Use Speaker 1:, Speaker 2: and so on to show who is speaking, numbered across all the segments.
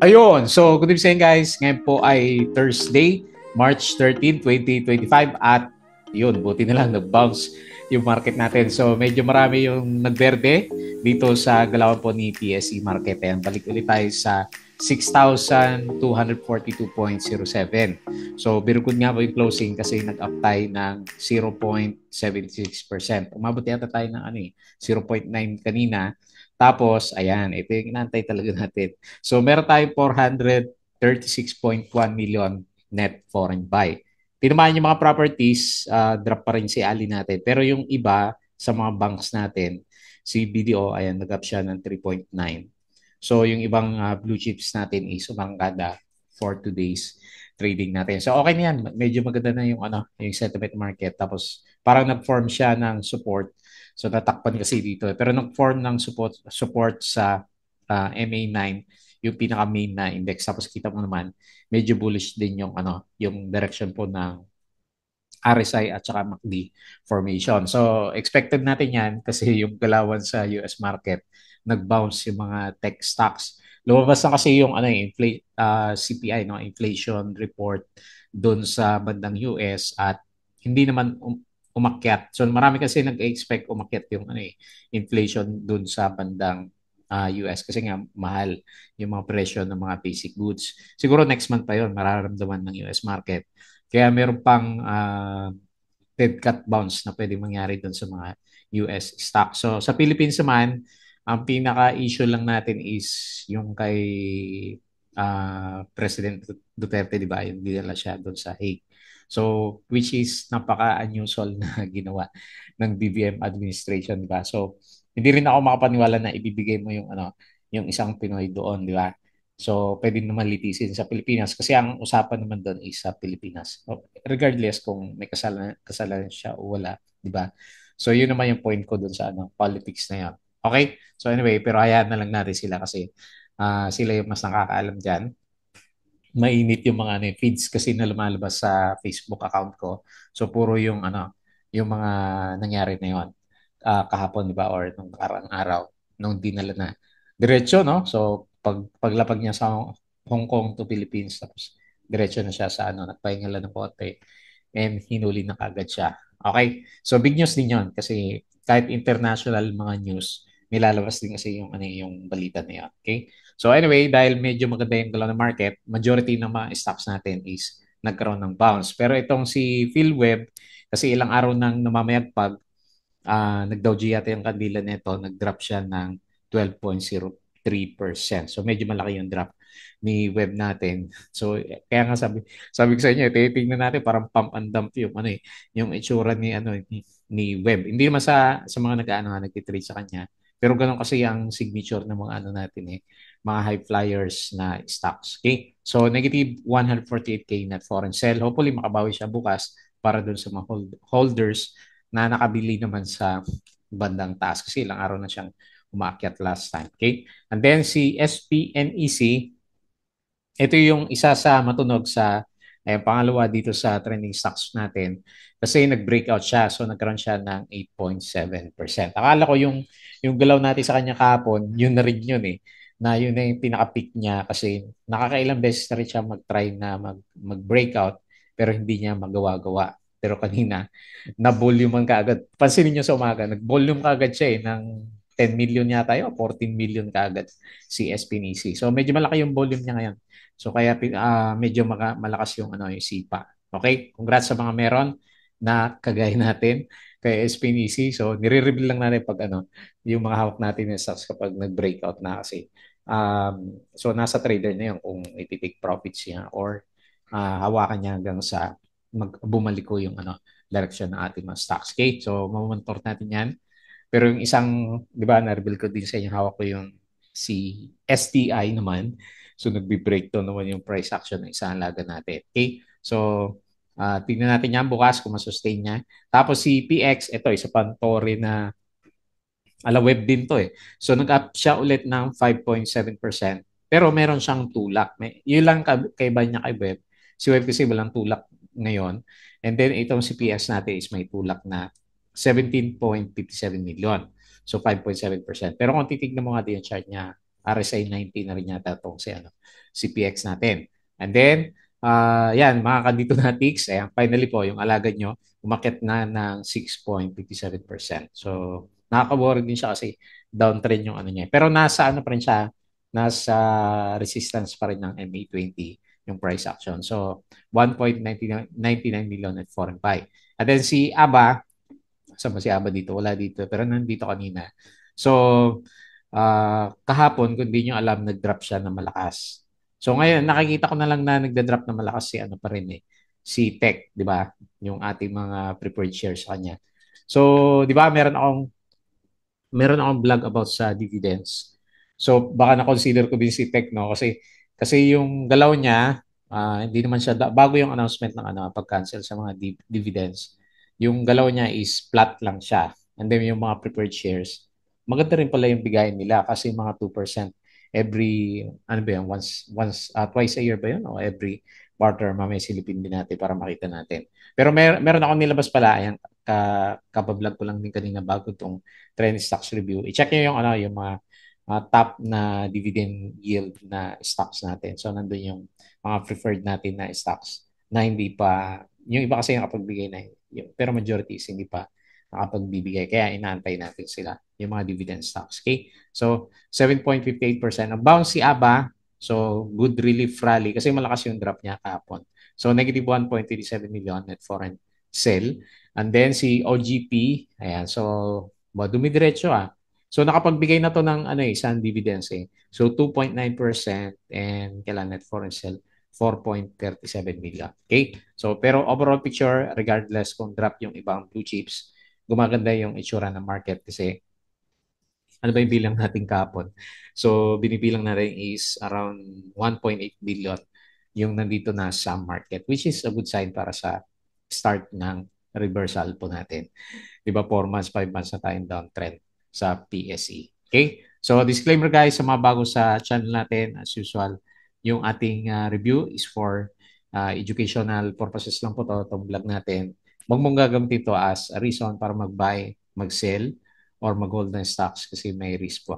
Speaker 1: Ayun. So, good evening guys. Ngayon po ay Thursday, March 13, 2025 at yun, buti na lang nag-bounce yung market natin. So, medyo marami yung nagberde dito sa galawan po ni PSE market. Ayan, balik ulit tayo sa 6,242.07. So, birukod nga po yung closing kasi nag-up tayo ng 0.76%. Umabot yata tayo ng 0.9 kanina. Tapos, ayan, ito yung inantay talaga natin. So meron tayong 436.1 million net foreign buy. Tinamaan yung mga properties, drop pa rin si Ali natin. Pero yung iba sa mga banks natin, si BDO, ayan, nag-up siya ng 3.9. So yung ibang blue chips natin is umangkada for today's trading natin. So okay na yan. Medyo maganda na yung yung sentiment market. Tapos parang nag-form siya ng support. So natakpan kasi dito. Pero nag-form ng support sa MA9 yung pinaka main na index. Tapos kita mo naman, medyo bullish din yung yung direction po ng RSI at saka MACD formation. So expected natin yan kasi yung galawan sa US market nag-bounce yung mga tech stocks. Lumabas na kasi yung CPI, no, inflation report doon sa bandang US at hindi naman umakyat. So marami kasi nag-expect umakyat yung inflation doon sa bandang US kasi nga mahal yung mga presyo ng mga basic goods. Siguro next month pa yon mararamdaman ng US market. Kaya meron pang dead cat bounce na pwede mangyari doon sa mga US stock. So sa Philippines naman, ang pinaka-issue lang natin is yung kay President Duterte, di ba? Yung dinala siya doon sa Hague. So, which is napaka-unusual na ginawa ng BBM administration, di ba? So, hindi rin ako makapaniwala na ibibigay mo yung yung isang Pinoy doon, di ba? So, pwede naman litisin sa Pilipinas kasi ang usapan naman doon is sa Pilipinas. Regardless kung may kasalanan siya o wala, di ba? So, yun naman yung point ko doon sa politics na yan. Okay? So, anyway, pero hayaan na lang natin sila kasi sila yung mas nakakaalam dyan. Mainit yung mga feeds kasi na lumalabas sa Facebook account ko. So puro yung yung mga nangyari na yon kahapon, di ba, or nung karang araw nung dinala na diretso, no? So paglapag niya sa Hong Kong to Philippines, tapos diretso na siya sa nagpahinga lang ng konti and hinuli na kagad siya. Okay? So big news din yon kasi kahit international mga news, nilalabas din kasi yung yung balita na yan. Okay? So anyway, dahil medyo maganda yung galaw ng market, majority ng mga stocks natin is nagkaroon ng bounce. Pero itong si PhilWeb, kasi ilang araw nang namamayagpag, nag-Dow yata yung kandila nito, nag-drop siya ng 12.03%. So medyo malaki yung drop ni web natin. So kaya nga sabi ko sa inyo, titingnan natin parang pump and dump yung yung itsura ni ni web. Hindi naman sa mga nagtitrade sa kanya. Pero ganun kasi ang signature ng mga natin mga high flyers na stocks. Okay? So negative 148K net foreign sell. Hopefully makabawi siya bukas para dun sa mga holders na nakabili naman sa bandang taas kasi ilang araw na siyang umaakyat last time. Okay? And then si SPNEC, ito yung isa sa matunog sa pangalawa dito sa trending stocks natin kasi nag-breakout siya. So nagkaroon siya ng 8.7%. Akala ko yung galaw natin sa kanya kahapon, yun na rin yun na yun na yung pinaka-peak niya kasi nakakailang beses na rin siya mag-try na mag-breakout pero hindi niya magawa-gawa. Pero kanina, na-volume kaagad. Pansinin niyo sa umaga, nag-volume kaagad siya ng 10 million yata yun, 14 million kaagad si SPNC. So medyo malaki yung volume niya ngayon. So kaya medyo malakas yung yung sipa. Okay? Congrats sa mga meron na kagaya natin kay SPNC. So nire-reveal lang natin pag yung mga hawak natin ng stocks kapag nag-breakout na kasi. So nasa trader na yun kung iti-take profits niya or hawakan niya hanggang sa bumalik ko yung direction ng ating mga stocks. Okay? So mamonitor natin yan. Pero yung isang, di ba, na-reveal ko din sa inyo, hawak ko yung si STI naman. So, nagbi-breakdown naman yung price action ng isang halaga natin. Okay? So, tingnan natin yan bukas kung masustain niya. Tapos si PX, ito, isa pang tore na web din to So, nag-up siya ulit ng 5.7%. Pero meron siyang tulak. Yun lang kaiba niya kay web. Si web kasi walang tulak ngayon. And then, itong si PS natin is may tulak na 17.57 million. So 5.7%. Pero kung titignan mo nga din yung chart niya, RSI 90 na rin yata itong si PX natin. And then, yan, mga kandito na ticks. Ayan, finally po, yung alagad nyo, umakyat na ng 6.57%. So, nakaka-worry din siya kasi downtrend yung ano niya. Pero nasa ano pa rin siya, nasa resistance pa rin ng MA20 yung price action. So, 1.99 million at 4 and 5. And then si ABA, sama si ABA dito, wala dito, pero nandito kanina. So, kahapon, kung di nyo alam, nag-drop siya na malakas. So ngayon, nakikita ko na lang na nagda-drop na malakas si ano pa rin si Tech, di ba? Yung ating mga preferred shares sa kanya. So, di ba, meron akong vlog about sa dividends. So baka na-consider ko din si Tech, no? Kasi yung galaw niya, hindi naman siya bago yung announcement ng pag-cancel sa mga dividends. Yung galaw niya is flat lang siya. And then yung mga preferred shares, maganda rin pala yung bigayan nila kasi mga 2% every ano ba yan, twice a year ba yun o every quarter mamaya silipin din natin para makita natin. Pero meron akong nilabas pala, ayan, kabablog ko lang din kanina bago itong trend stocks review. I-check nyo yung mga top na dividend yield na stocks natin. So, nandun yung mga preferred natin na stocks na hindi pa, yung iba kasi yung kapagbigay na, pero majority is hindi pa nakapagbibigay. Kaya inaantay natin sila, yung mga dividend stocks. Okay? So, 7.58%. Ang bounce si ABA, so good relief rally kasi malakas yung drop niya kahapon. So, negative 1.37 million net foreign sell. And then si OGP, ayan, so dumidiretso So nakapagbigay na to ng isang dividends So 2.9% and kailan net foreign sell 4.37 million. Okay? So pero overall picture regardless kung drop yung ibang blue chips, gumaganda yung itsura ng market kasi ano ba yung bilang natin kapon? So binibilang natin is around 1.8 billion yung nandito na sa market which is a good sign para sa start ng reversal po natin. Di ba 4 months, 5 months na tayong downtrend sa PSE. Okay? So disclaimer guys, sa mga bago sa channel natin, as usual, yung ating review is for educational purposes lang po itong vlog natin. Huwag mong gagamitin ito as a reason para mag-buy, mag-sell, or mag-hold ng stocks kasi may risk po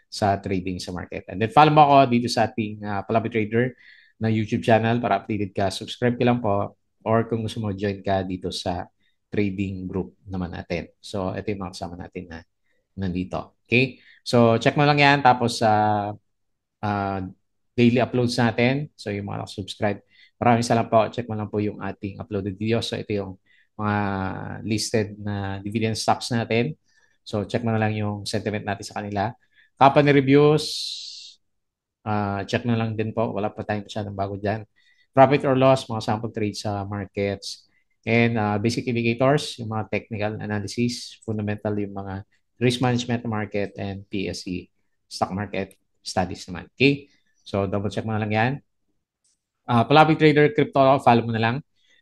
Speaker 1: sa trading sa market. And then follow mo ako dito sa ating Palabi Trader na YouTube channel para updated ka. Subscribe ka lang po or kung gusto mo join ka dito sa trading group naman natin. So, ito yung mga kasama natin na nandito. Okay? So, check mo lang yan. Tapos, uh, daily uploads natin. So, yung mga subscribe. Maraming salamat po. Check mo lang po yung ating uploaded videos. So, ito yung mga listed na dividend stocks natin. So, check mo na lang yung sentiment natin sa kanila. Company reviews, check na lang din po. Wala pa tayong masyadong bago dyan. Profit or loss, mga sample trades sa markets. And basic indicators, yung mga technical analysis, fundamental yung mga risk management market and PSE, stock market studies naman. Okay? So, double check mo na lang yan. Palabi Trader Crypto, follow mo na lang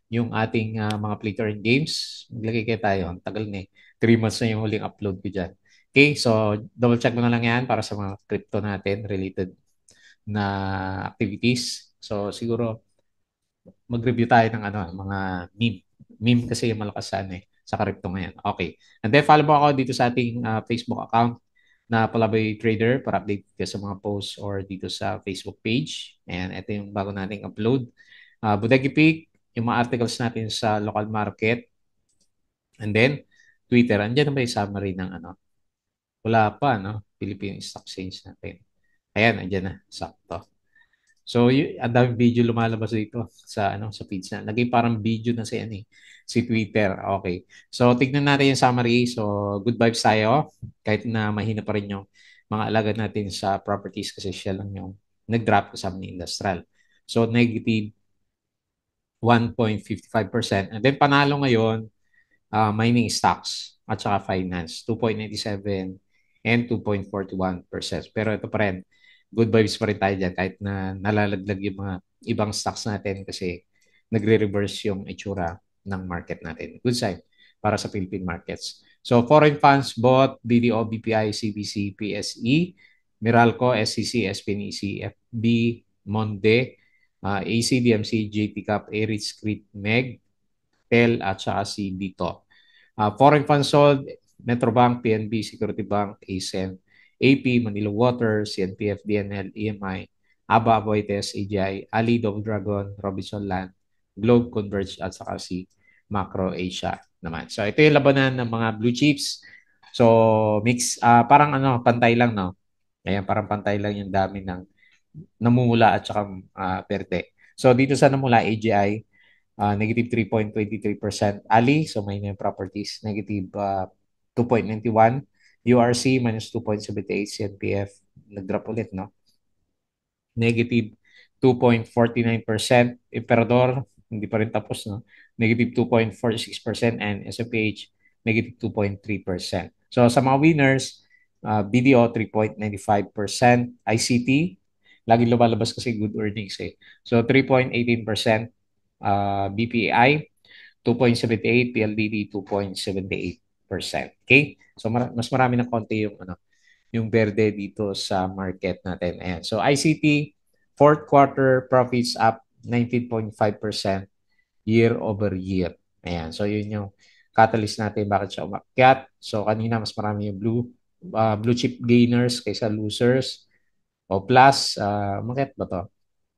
Speaker 1: yung ating mga play to earn games. Maglagay kayo tayo. Ang tagal na 3 months na yung huling upload ko dyan. Okay, so double check mo na lang yan para sa mga crypto natin related na activities. So siguro mag-review tayo ng mga meme. Meme kasi yung malakas sa crypto ngayon. Okay. And then follow mo ako dito sa ating Facebook account na Palabay Trader para update ka sa mga posts or dito sa Facebook page. And ito yung bago nating upload. Budagi Peak, yung mga articles natin sa local market. And then Twitter. Andiyan na ba yung summary ng Wala pa, no? Philippine Stock Exchange natin. Ayan, andyan na. Sakto. So, ang daming video lumalabas dito sa feeds na. Naging parang video na si Twitter. Okay. So, tignan natin yung summary. So, good vibes tayo. Kahit na mahina pa rin yung mga alagad natin sa properties kasi siya lang yung nag-drop kasama ni Industrial. So, negative 1.55%. And then, panalo ngayon, mining stocks at saka finance, 2.97 and 2.41%. Pero ito pa rin, good vibes pa rin tayo dyan kahit na nalalaglag yung mga ibang stocks natin kasi nagre-reverse yung itsura ng market natin. Good sign para sa Philippine markets. So, foreign funds bought BDO, BPI, CBC, PSE, Meralco, SCC, SPNEC, FB, Monde, AC, DMC, JT Cap, Aries, Crete, MEG, TEL, at saka si Dito. Foreign funds sold, Metrobank, PNB, Security Bank, ASEN, AP, Manila Water, CNPF, DNL, EMI, ABA, Aboitiz, AGI, Ali, Double Dragon, Robinson Land, Globe, Converge, at saka si Macro Asia naman. So ito yung labanan ng mga blue chips. So mix, parang ano, pantay lang, no? Ayan, parang pantay lang yung dami ng namumula at saka perte. So dito sa namula, AGI, negative 3.23%. Ali, so may new properties, negative 2.91. URC, minus 2.78. CNPF, nag-drop ulit, no? Negative 2.49%. Emperador, hindi pa rin tapos, no? Negative 2.46%. And SMPH, negative 2.3%. So sa mga winners, BDO 3.95%, ICT, lagi lumalabas kasi good earnings eh. So 3.18%, BPI 2.78, PLDT 2.78%. Okay? So mas marami ng konti yung ano, yung berde dito sa market natin. Ayan. So ICT fourth quarter profits up 19.5% year over year. Ayan. So yun yung catalyst natin bakit siya umakyat. So kanina mas marami yung blue chip gainers kaysa losers. O plus, umakyat ba to?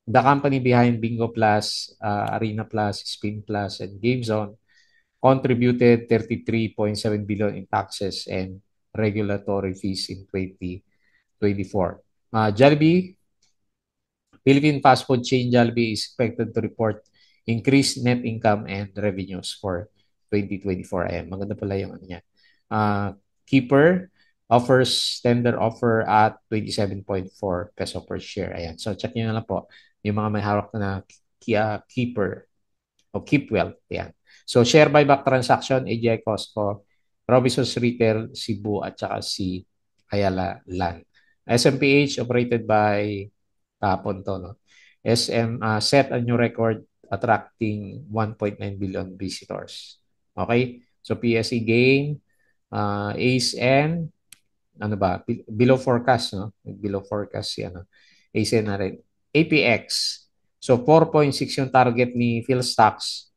Speaker 1: The company behind Bingo Plus, Arena Plus, Spin Plus, and GameZone contributed 33.7 billion in taxes and regulatory fees in 2024. Jollibee, Philippine fast food chain Jollibee is expected to report increased net income and revenues for 2024. Ayan, maganda pala yung ano niya. Keeper offers tender offer at 27.4 peso per share. Ayan. So check niyo na lang po yung mga may hawak na Keeper o Keep Wealth. Yan. So, share buyback transaction, AGI Costco, Robinsons Retail, Cebu, at saka si Ayala Land. SMPH operated by kahapon to, no? SM set a new record attracting 1.9 billion visitors. Okay? So, PSE gain, ACE ano ba, below forecast, no? Below forecast si ano, ACE na rin. APX, so 4.6 yung target ni PhilStocks.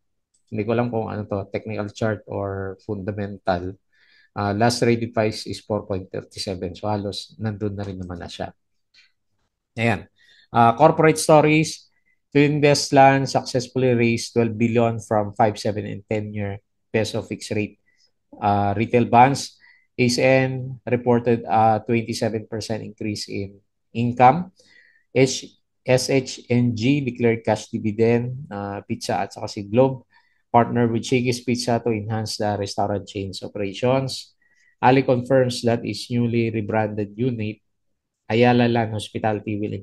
Speaker 1: Hindi ko alam kung ano to, technical chart or fundamental. Last traded price is 4.37. So halos nandun na rin naman na siya. Ayan. Corporate stories. Twinvest Land successfully raised 12 billion from 5, 7, and 10-year peso fixed rate retail bonds. ASN reported a 27% increase in income. SHNG declared cash dividend, Pizza at saka si Globe partner with Shakey's Pizza to enhance the restaurant chain's operations. Ali confirms that its newly rebranded unit, Ayala Land Hospitality, will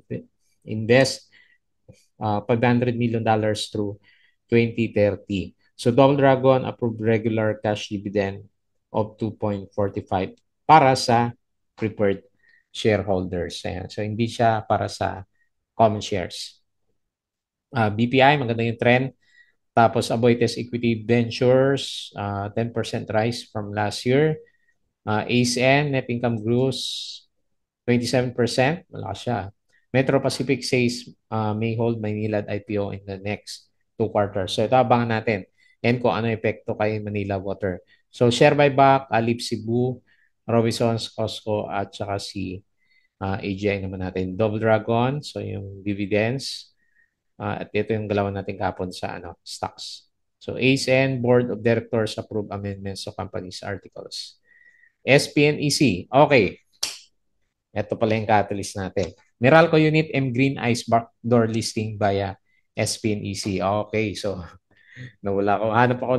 Speaker 1: invest $500 million through 2030. So Double Dragon approved regular cash dividend of 2.45 para sa preferred shareholders. Ayan. So hindi siya para sa common shares. BPI, maganda yung trend. Tapos Aboitiz Equity Ventures, 10% rise from last year. ACN, net income grows 27%. Malakas siya. Metro Pacific says may hold Maynilad IPO in the next 2 quarters. So ito abangan natin. And kung ano epekto kay Manila Water. So share buyback, Alip Cebu, Robinsons, Costco, at saka si AGI naman natin. Double Dragon, so yung dividends. At ito yung galawan natin kapon sa stocks. So ASN Board of Directors approve amendments to company's articles. SPNEC. Okay. Ito pala yung catalyst natin. Meralco Unit M Green Ice backdoor listing via SPNEC. Okay, so nawala ko.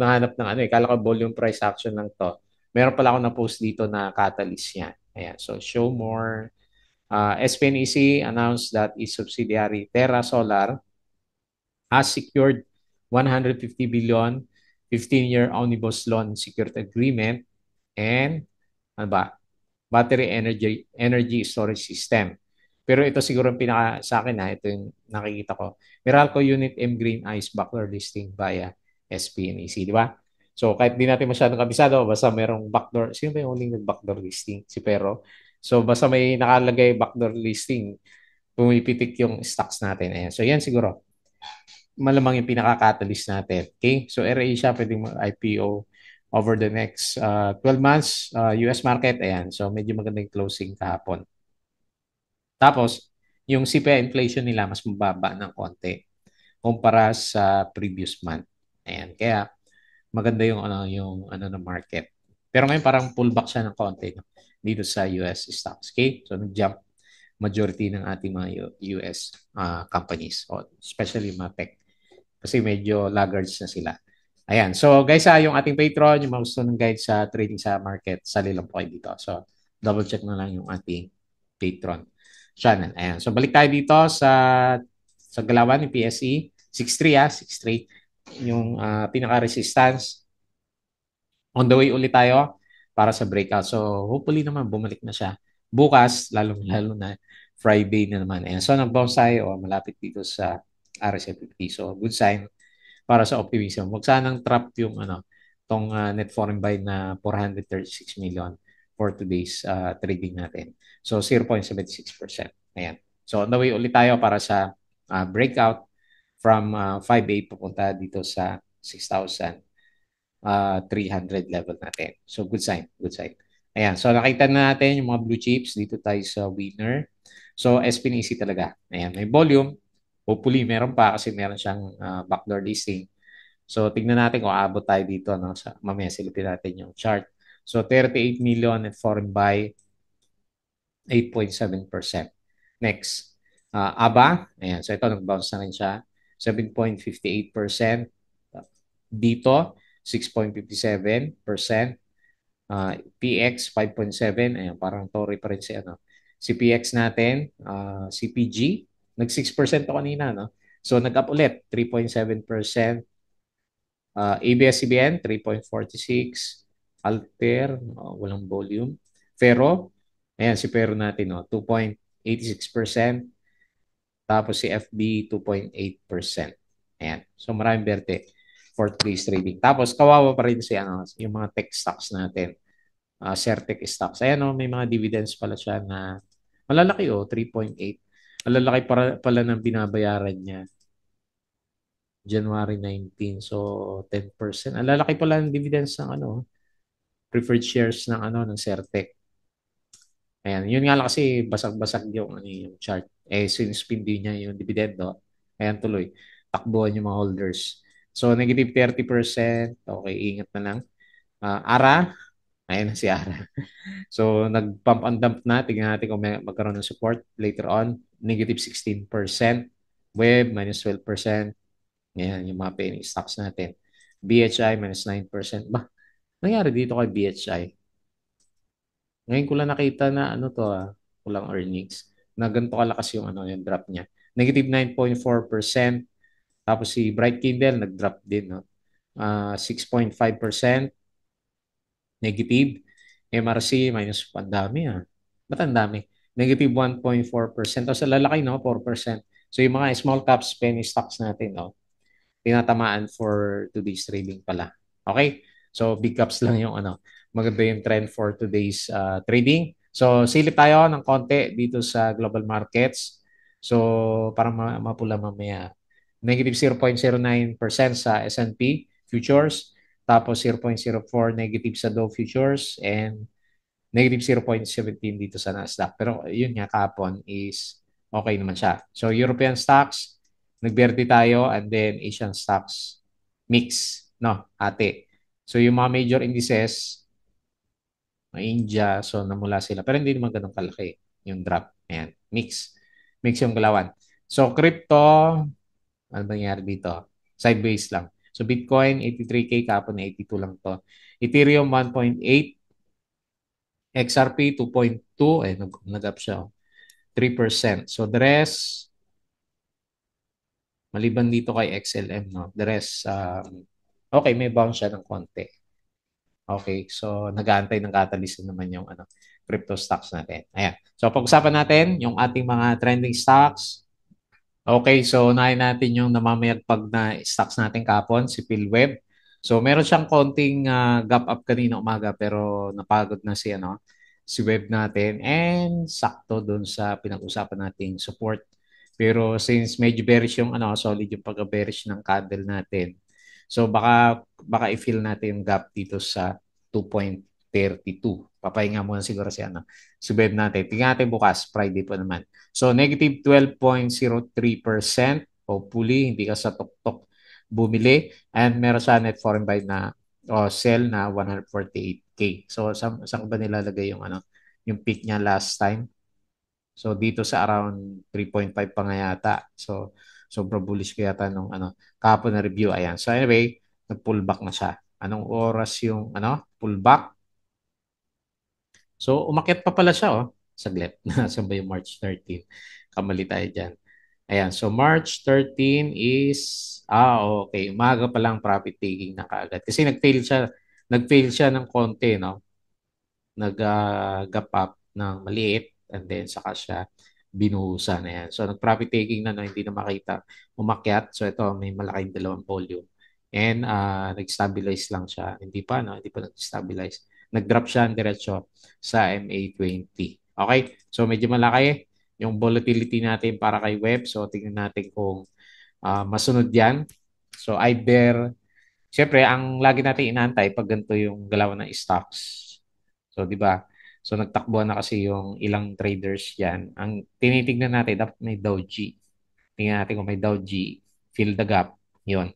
Speaker 1: Hanap ng ano eh. Kala ko volume price action lang to. Meron pala ako na-post dito na catalyst yan. Ayan, so show more. SPNEC announced that its subsidiary Terra Solar has secured 150 billion 15-year omnibus loan secured agreement and ano ba, battery energy storage system. Pero ito siguro yung pinaka sa akin ito yung nakikita ko. Meralco Unit M Green Ice backdoor listing via SPNEC, di ba? So kahit di natin masyadong kabisado, basta merong backdoor. Sino ba yung huling nag-backdoor listing? Si Pero. So basta may nakalagay backdoor listing, pumipitik yung stocks natin. Ayan. So yan siguro malamang yung pinaka-catalyst natin. Okay? So AirAsia pwedeng IPO over the next 12 months. US market, ayan. So medyo magandang closing kahapon. Tapos, yung CPI inflation nila mas mababa ng konti kumpara sa previous month. Ayan, kaya maganda yung ano ng market. Pero ngayon parang pullback siya ng konti no? Dito sa US stocks. Okay? So nag-jump majority ng ating mga US companies, especially mga tech. Kasi medyo laggards na sila. Ayan. So guys, yung ating Patreon, yung mga gusto ng guide sa trading sa market, sali lang po kayo dito. So double check na lang yung ating Patreon channel. Ayan. So balik tayo dito sa galawan ni PSE. 6.3 6.3 yung pinaka-resistance. On the way ulit tayo para sa breakout. So hopefully naman bumalik na siya. Bukas, lalo na Friday na naman. Ayan. So nag-bounce tayo malapit dito sa RSI 50. So good sign para sa optimism. Huwag sanang trap yung tong net foreign buy na 436 million for today's trading natin. So 0.76%. Ayan. So on the way ulit tayo para sa breakout from 5.8 papunta dito sa 6,300 level natin. So good sign, good sign. Ayan, so nakita na natin yung mga blue chips. Dito tayo sa winner. So SPNC talaga. Ayan, may volume. Hopefully meron pa kasi meron siyang backdoor listing. So tingnan natin kung aabot tayo dito. No? Mamaya silipin natin yung chart. So 38 million at foreign buy, 8.7%. Next, ABA. Ayan, so ito nag-bounce na rin siya. 7.58%. Dito, 6.57%. PX 5.7, ayan, parang Tory pa rin si PX natin, CPG, nag 6% to kanina, no? So nag-up ulit, 3.7%. ABS-CBN, 3.46. Alter, walang volume. Ferro, ayan, si Ferro natin, no? 2.86%. Tapos si FB, 2.8%. Ayan. So maraming berte for today's trading. Tapos kawawa pa rin yung mga tech stocks natin. Certec stocks. Ayan may mga dividends pala siya na malalaki 3.8. Malalaki pala ng binabayaran niya January 19. So 10%. Ang lalaki pala ng dividends ng preferred shares ng ng Certec. Ayan, yun nga lang kasi basag-basag yung chart. Since pindi niya yung dividendo, ayan tuloy, takbuhan yung mga holders. So, negative 30%. Okay, ingat na lang. ARA, ayan na si ARA. So, nag-pump and dump na. Tingnan natin kung magkaroon ng support later on. Negative 16%. Web, minus 12%. Ayan, yung mga penny stocks natin. BHI, minus 9%. Ba, nangyari dito kay BHI? Ngayon ko lang nakita na kulang earnings. Na ganito kalakas yung drop niya. Negative 9.4%. Tapos si Bright Kindle nag-drop din, no? 6.5% negative. MRC minus ang dami Ba't ang dami? Negative 1.4%. Tapos lalaki, no? 4%. So yung mga small caps, penny stocks natin, no? Tinatamaan for today's trading pala. Okay? So big caps lang yung maganda yung trend for today's trading. So silip tayo ng konti dito sa global markets. So para mapula mamaya. Negative 0.09% sa S&P futures. Tapos 0.04 negative sa Dow futures and negative 0.17 dito sa Nasdaq. Pero yun nga kahapon is okay naman siya. So European stocks, nagberde tayo and then Asian stocks mix, no, ate. So yung mga major indices, mga India, so namula sila. Pero hindi naman ganun kalaki yung drop. Ayan, mix. Mix yung galawan. So crypto, ano ba nangyari dito? Sideways lang. So Bitcoin, 83K, kahapon 82 lang to. Ethereum, 1.8. XRP 2.2, nag-up siya. 3%. So the rest, maliban dito kay XLM, no? The rest, okay, may bounce siya ng konti. Okay, so nag-aantay ng catalyst naman yung crypto stocks natin. Ayan. So pag-usapan natin yung ating mga trending stocks. Okay, so unahin natin yung namamayagpag na stocks natin kapon, si PhilWeb. So meron siyang konting gap up kanina umaga pero napagod na si Web natin and sakto doon sa pinag-usapan nating support. Pero since medyo bearish yung solid yung pagka-bearish ng candle natin. So baka i-fill natin yung gap dito sa 2.32. Papahinga muna siguro si Web natin. Tingnan natin bukas, Friday po naman. So, negative 12.03%. Hopefully, hindi ka sa tuktok bumili. And meron siya net foreign buy na sell na 148K. So, saan ba nilalagay yung peak niya last time? So, dito sa around 3.5 pa nga yata. So, sobrang bullish ko yata nung kahapon na review. Ayan. So, anyway, nag-pullback na siya. Anong oras yung pullback? So, umakyat pa pala siya, oh. Saglit. Nasaan ba yung March 13? Kamali tayo dyan. Ayan. So, March 13 is, okay. Umaga pa lang profit taking na kaagad. Kasi nag-fail siya ng konti, no? Nag-gap up ng maliit and then saka siya binuhusan. Ayan. So, nag-profit taking na, no? Hindi na makita umakyat. So, ito, may malaking dalawang volume. And nag-stabilize lang siya. Hindi pa, no? Hindi pa nag-stabilize. Nag-drop siya ang diretso sa MA20. Okay? So, medyo malaki yung volatility natin para kay web. So, tingnan natin kung masunod yan. So, either, syempre, ang lagi natin inaantay pag ganito yung galaw ng stocks. So, di ba? So, nagtakbuhan na kasi yung ilang traders yan. Ang tinitignan natin, dapat may Dow G. Tingnan natin kung may Dow G, fill the gap. Yun.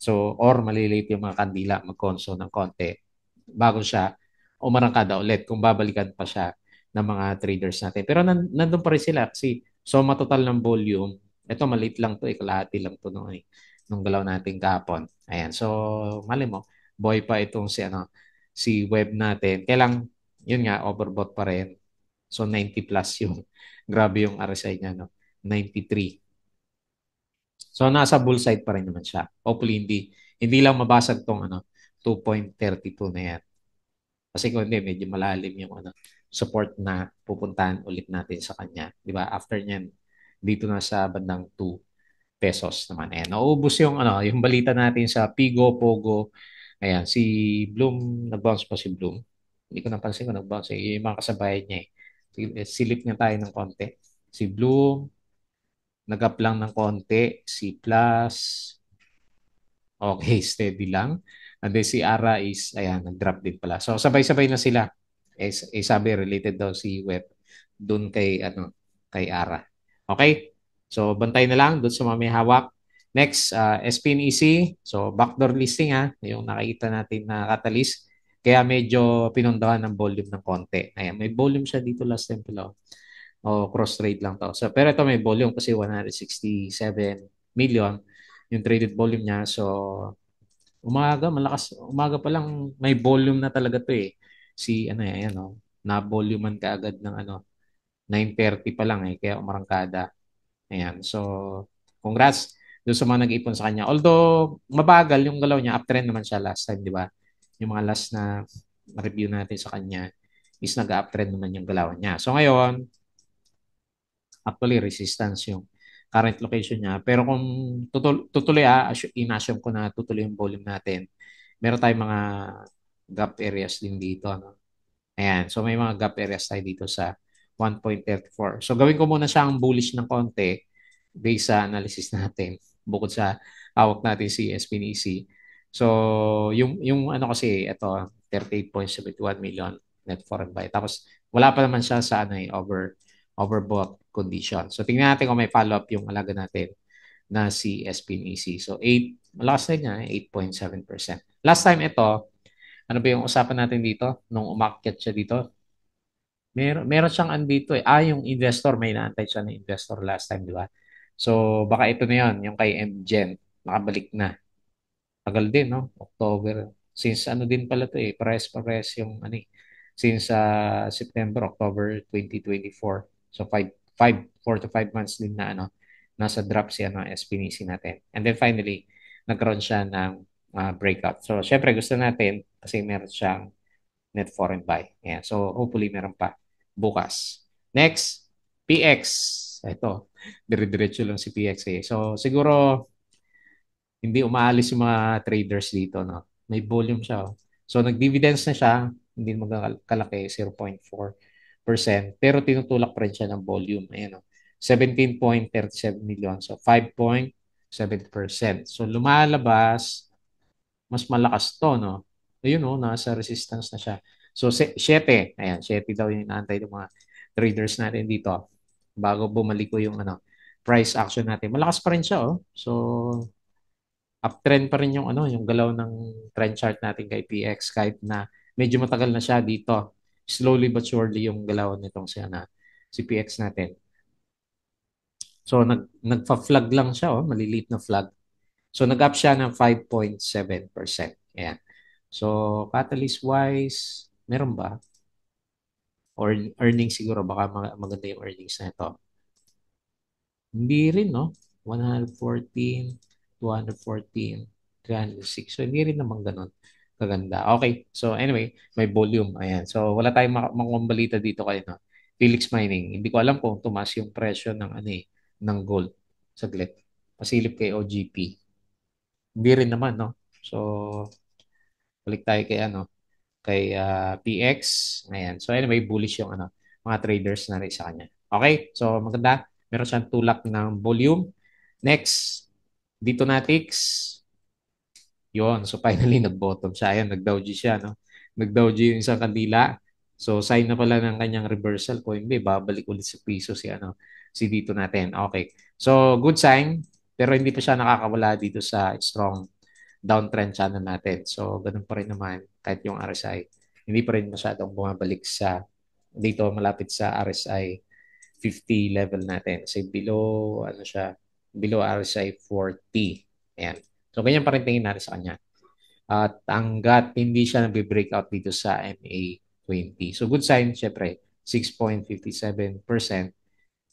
Speaker 1: So, or maliliit yung mga kandila, mag-conso ng konti bago siya umarangkada ulit kung babalikan pa siya ng mga traders natin. Pero nandun pa rin sila kasi so matotal ng volume, ito maliit lang to, kalahati lang to nung galaw natin kahapon. Ayan. So, mali mo, boy pa itong si web natin. Kailang, yun nga, overbought pa rin. So, 90 plus yung, grabe yung RSI niya, no? 93. So nasa bullside pa rin naman siya. Hopefully hindi lang mabasag tong 2.32 na yan. Kasi kung hindi medyo malalim yung support na pupuntahan ulit natin sa kanya, 'di ba? After niyan dito na sa bandang 2 pesos naman. Ayan, nauubos yung balita natin sa Pigo, Pogo. Ayan, si Bloom, nag-bounce pa si Bloom. Hindi ko napansin kung nag-bounce. Yung mga kasabayan niya eh. Silip nga tayo ng konti. Si Bloom, nag-up lang ng konti. Si Plus, okay, steady lang. And then si Ara is, ayan, nag-drop din pala. So, sabay-sabay na sila. Sabi, related daw si Web doon kay Ara. Okay? So, bantay na lang doon sa mga may hawak. Next, SPNEC. So, backdoor listing yung nakikita natin na catalyst. Kaya medyo pinundahan ng volume ng konti. Ayan, may volume siya dito last time pala. Cross trade lang to. So, pero ito may volume kasi 167 million yung traded volume niya. So, umaga pa lang may volume na talaga to eh. Ayan, na volumean kaagad ng 9:30 pa lang eh, kaya umarangkada. Ayan, so, congrats doon sa mga nag-ipon sa kanya. Although, mabagal yung galaw niya, uptrend naman siya last time, di ba? Yung mga last na review natin sa kanya is nag-uptrend naman yung galaw niya. So, ngayon, actually resistance yung current location niya. Pero kung tutuloy, in-assume ko na tutuloy yung volume natin, meron tayong mga gap areas din dito. No? Ayan. So may mga gap areas tayo dito sa 1.34. So gawin ko muna siyang bullish ng konti based sa analysis natin bukod sa hawak natin si SPNEC. So yung kasi ito 38.71 million net foreign buy. Tapos wala pa naman siya sa overbought condition. So tingnan natin kung may follow-up yung alaga natin na si SPNEC. So 8, malakas na niya, 8.7%. Last time ito, ano ba yung usapan natin dito? Nung umakyat siya dito, meron siyang andito eh. Yung investor, may naantay siya ng investor last time, di ba? So baka ito na yun, yung kay MGen, nakabalik na. Tagal din, no? October. Since din pala to eh, pares yung since September, October 2024. So 4 to 5 months din na nasa drop siya ng SPNC natin. And then finally, nagkaroon siya ng breakout. So syempre gusto natin kasi meron siyang net foreign buy. Yeah. So hopefully meron pa bukas. Next, PX. Ito, dire-diretso lang si PX eh. So siguro hindi umaalis yung mga traders dito, no? May volume siya. So, nag-dividends na siya, hindi magkalaki, 0.4%, pero tinutulak pa rin siya ng volume. Ayan, no? 17.37 million. So, 5.7%. So, lumalabas, mas malakas to, no? Ayun, no? Nasa resistance na siya. So, 7. Ayan, 7 daw yung inaantay ng mga traders natin dito bago bumalik ko yung price action natin. Malakas pa rin siya, oh. So, uptrend pa rin yung yung galaw ng trend chart natin kay PX kahit na medyo matagal na siya dito. Slowly but surely yung galaw nitong si PX natin. So nagfa-flag lang siya, oh, maliliit na flag. So nag-up siya ng 5.7%. Ayan. So catalyst wise, meron ba? Or earnings siguro baka maganda yung earnings na ito. Hindi rin, no? 114, 214, 306. So, hindi rin naman ganun kaganda. Okay. So, anyway, may volume. Ayan. So, wala tayong makumbalita dito kayo, no? Felix Mining. Hindi ko alam kung tumaas yung presyo ng ng gold. Saglit. Pasilip kay OGP. Hindi rin naman, no? So, balik tayo kay kay PX. Ayan. So, anyway, bullish yung mga traders na rin sa kanya. Okay? So, maganda. Meron siyang tulak ng volume. Next, dito Natix. Yun. So finally, nag-bottom siya. Ayan, nag-Dow siya, no? Nag-Dow yung isang kandila. So sign na pala ng kanyang reversal. Kung hindi, babalik ulit sa piso si dito natin. Okay. So good sign. Pero hindi pa siya nakakawala dito sa strong downtrend channel natin. So ganun pa rin naman kahit yung RSI. Hindi pa rin masyadong bumabalik dito malapit sa RSI 50 level natin. Kasi below, below RSI 40. Ayan. So, ganyan pa rin tingin natin sa kanya. At hanggat hindi siya nag-breakout dito sa MA20. So, good sign, syempre, 6.57%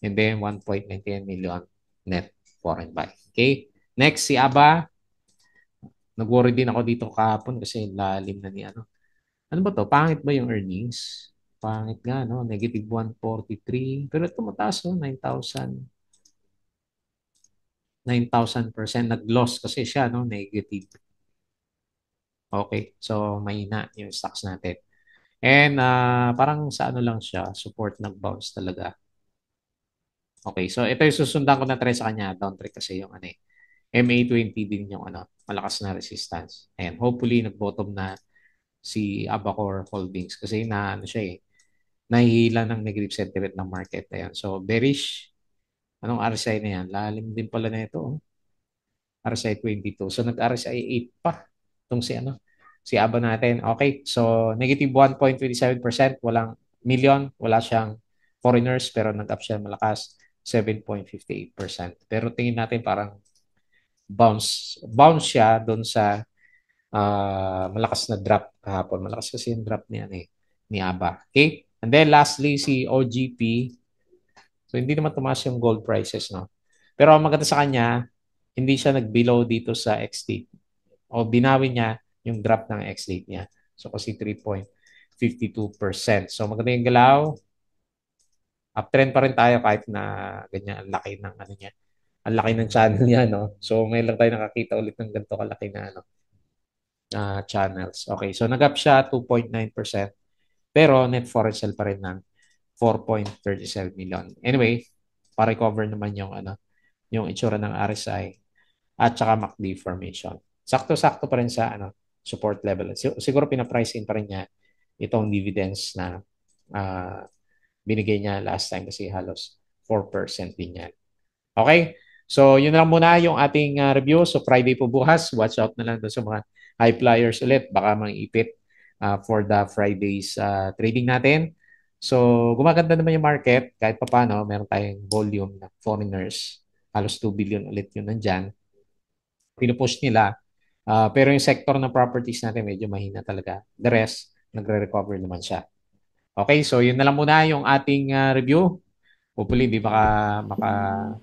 Speaker 1: and then 1.99 million net foreign buy. Okay? Next, si ABA. Nag-worry din ako dito kahapon kasi lalim na ni Ano ba to? Pangit ba yung earnings? Pangit nga, no? Negative 143. Pero tumataas, no? 9,000%. Nag-loss kasi siya, no? Negative. Okay. So, mahina yung stocks natin. And parang sa lang siya, support nag-bounce talaga. Okay. So, ito yung susundan ko na trend sa kanya. Down trend kasi yung MA20 din yung malakas na resistance. And hopefully, nag-bottom na si Abacor Holdings kasi siya nahihila ng negative sentiment ng market. Ayan. So, bearish. Anong RSI na yan? Lalim din pala na ito. Oh. RSI 22. So, nag-RSI 8 pa. Itong si ABA natin. Okay. So, negative 1.27%. Walang million. Wala siyang foreigners pero nag-up siya malakas. 7.58%. Pero tingin natin parang bounce siya doon sa malakas na drop kahapon. Malakas kasi yung drop ni ABA. Okay? And then lastly, si OGP. So, hindi naman tumaas yung gold prices, no? Pero ang maganda sa kanya, hindi siya nag-below dito sa X-date. O binawi niya yung drop ng X-date niya. So, kasi 3.52%. So, maganda yung galaw. Uptrend pa rin tayo kahit na ganyan, ang laki ng niya. Ang laki ng channel niya, no? So, ngayon lang tayo nakakita ulit ng ganito kalaki na channels. Okay, so nag-up siya 2.9%. Pero net foreign sale pa rin ng 4.37 million. Anyway, pa-recover naman yung itsura ng RSI at saka MACD formation. Sakto-sakto pa rin sa support level. Siguro pina-price in pa rin niya itong dividends na binigay niya last time kasi halos 4% din yan. Okay? So, yun na lang muna yung ating review. So, Friday po bukas. Watch out na lang doon sa mga high flyers ulit. Baka mang-ipit for the Friday's trading natin. So, gumaganda naman yung market. Kahit pa paano, meron tayong volume na foreigners. Halos 2 billion ulit yun nandyan. Pinupush nila. Pero yung sector ng properties natin medyo mahina talaga. The rest, nagre-recover naman siya. Okay, so yun na lang muna yung ating review. Hopefully, hindi maka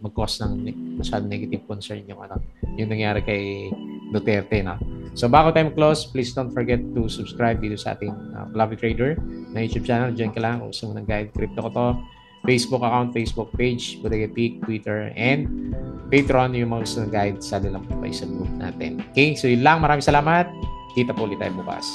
Speaker 1: mag-cause ng masyadong negative concern yung nangyari kay Duterte, no? So, bago tayo close, please don't forget to subscribe dito sa ating Clubby Trader na YouTube channel. Diyan ka lang kung gusto mo ng guide crypto ko to. Facebook account, Facebook page, Bodega Peak, Twitter, and Patreon yung mga gusto ng guide sa lang po sa group natin. Okay, so yun lang. Maraming salamat. Kita po ulit tayo bukas.